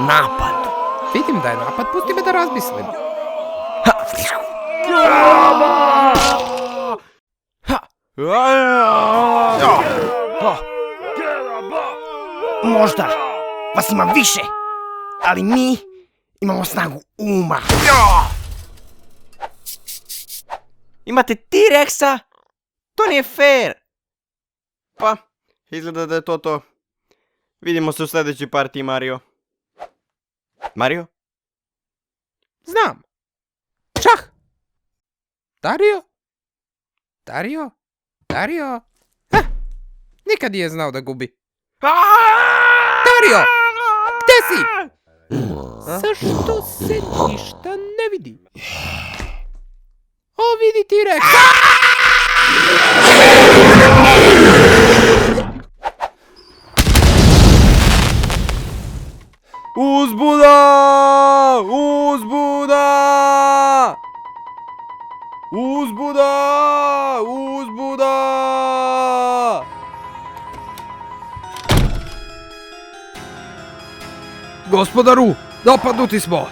Napad. Vidim da je napad, pusti me da razmislim. Možda vas ima više, ali mi imamo snagu uma. Imate T-Rexa? To nije fair! Pa, izgleda da je to. Vidimo se u sljedećoj partiji, Mario. Mario? Znam. Šah. Dario? Dario? Nikad nije znao da gubi. Dario! Gdje si? Zašto se ništa ne vidi? O, vidi T-Rex! Uzbuda! Uzbuda! Uzbuda! Uzbuda! Gospodaru, napadnuti smo!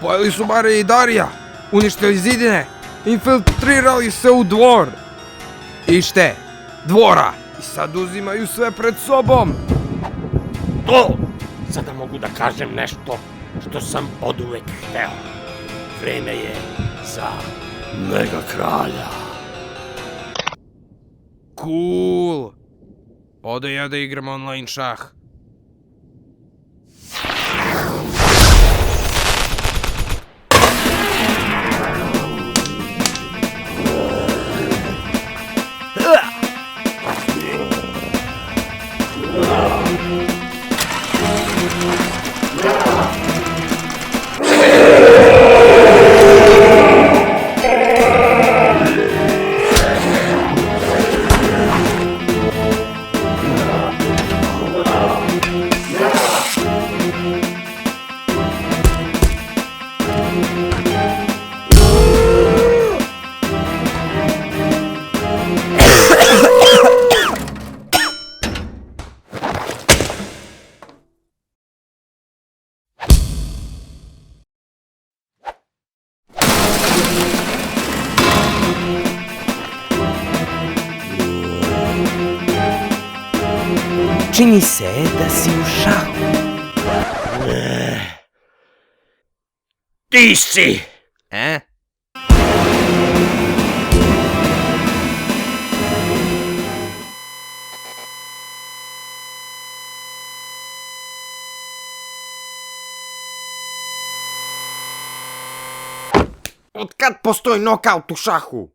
Pojeli su Marija i Darija, uništili zidine, infiltrirali se u dvor. Ište, dvora, i sad uzimaju sve pred sobom. To! Sada mogu da kažem nešto što sam oduvek hteo. Vreme je za Mega Kralja. Cool. Ode ja da igram online šah. Čini se da si u šahu. Ti si! Od kad postoji nokaut u šahu?